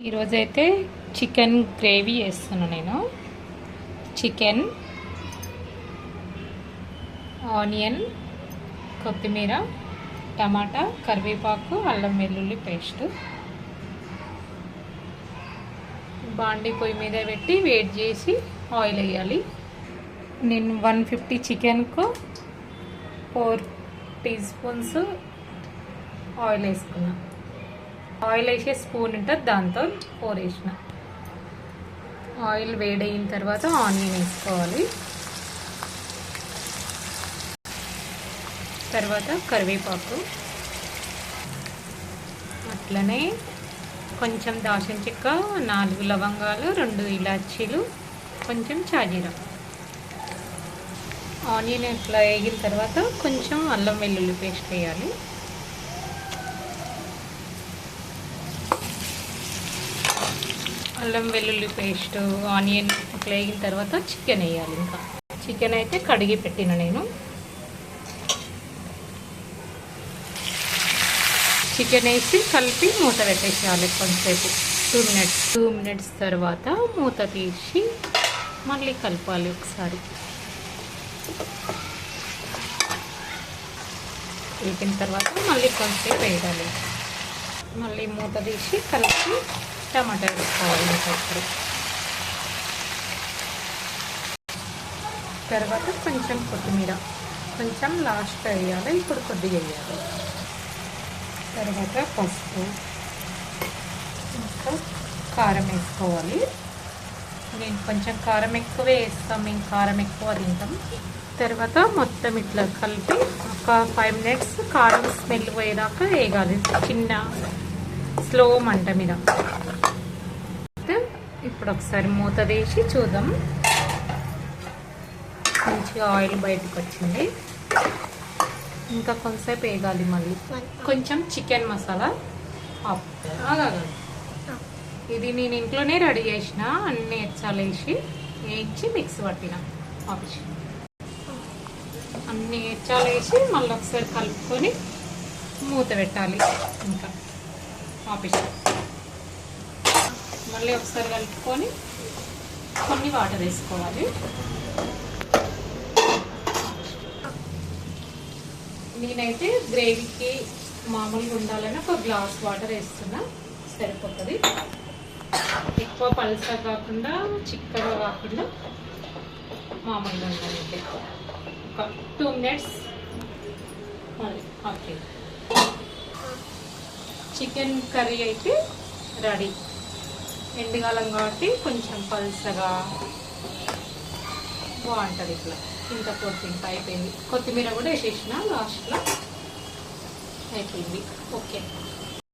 ఈరోజైతే chicken gravy చేస్తున్నాను నేను. చికెన్, ఆనియన్, కొత్తిమీర, టమాటా, కరివేపాకు, అల్లం వెల్లుల్లి పేస్ట్. బాండి పొయ్యి మీద పెట్టి వేడి చేసి ఆయిల్ వేయాలి. నేను 150 చికెన్కు 4 టీ స్పూన్స్ ఆయిల్ వేసుకున్నా. ఆయిల్ వేసే స్పూన్ ఉంటుంది, దాంతో 4 వేసిన. ఆయిల్ వేడైన తర్వాత ఆనియన్ వేసుకోవాలి. తర్వాత కరివేపాకు, అట్లనే కొంచెం దాల్చిన చెక్క, 4 లవంగాలు, 2 ఇలాచీలు, కొంచెం షాజీరా. ఆనియన్ ఇట్లా వేగిన తర్వాత కొంచెం అల్లం వెల్లుల్లి పేస్ట్ వేయాలి. అల్లం వెల్లుల్లి పేస్ట్, ఆనియన్ ఇట్లా వేగిన తర్వాత చికెన్ వేయాలి. ఇంకా చికెన్ అయితే కడిగి పెట్టిన నేను. చికెన్ వేసి కలిపి మూత పెట్టేసేయాలి కొంతసేపు, 2 మినిట్స్ తర్వాత మూత తీసి మళ్ళీ కలపాలి ఒకసారి. వేగిన తర్వాత మళ్ళీ కొంతసేపు వేయాలి. మళ్ళీ మూత తీసి కలిపి టమాటా వేసుకోవాలి. ఇప్పుడు తర్వాత కొంచెం కొత్తిమీర, కొంచెం లాస్ట్లో వేయాలి, ఇప్పుడు కొద్దిగా వేయాలి. తర్వాత పసుపు, ఇంకా కారం వేసుకోవాలి. నేను కొంచెం కారం ఎక్కువే వేస్తాం, మేము కారం ఎక్కువ తింటాం. తర్వాత మొత్తం ఇట్లా కలిపి ఒక 5 మినిట్స్ కారం స్మెల్ పోయేదాకా వేగాలి, చిన్న స్లో మంట మీద. ఇప్పుడు ఒకసారి మూత తీసి చూద్దాం. మంచిగా ఆయిల్ బయటకు వచ్చింది. ఇంకా కొంతసేపు వేగాలి. మళ్ళీ కొంచెం చికెన్ మసాలా ఇది నేను ఇంట్లోనే రెడీ చేసిన, అన్ని ఎచ్చాలు వేయించి మిక్స్ పట్టిన. ఆఫీస్ అన్ని ఎచ్చాలు వేసి మళ్ళీ ఒకసారి కలుపుకొని మూత పెట్టాలి. ఇంకా ఆఫీస్ మళ్ళీ ఒకసారి కలుపుకొని కొన్ని వాటర్ వేసుకోవాలి. నేనైతే గ్రేవీకి మామూలుగా ఉండాలని ఒక గ్లాస్ వాటర్ వేస్తున్నా, సరిపోతుంది. ఎక్కువ పల్సగా కాకుండా చిక్కగా కాకుండా మామూలుగా ఉండాలంటే ఒక 2 మినిట్స్. మళ్ళీ ఓకే, చికెన్ కర్రీ అయితే రెడీ. ఎండుకాలం కాబట్టి కొంచెం పల్సగా బాగుంటుంది. ఇట్లా ఇంత పొట్టింత అయిపోయింది. కొత్తిమీర కూడా వేసేసిన లాస్ట్లో, అయిపోయింది. ఓకే.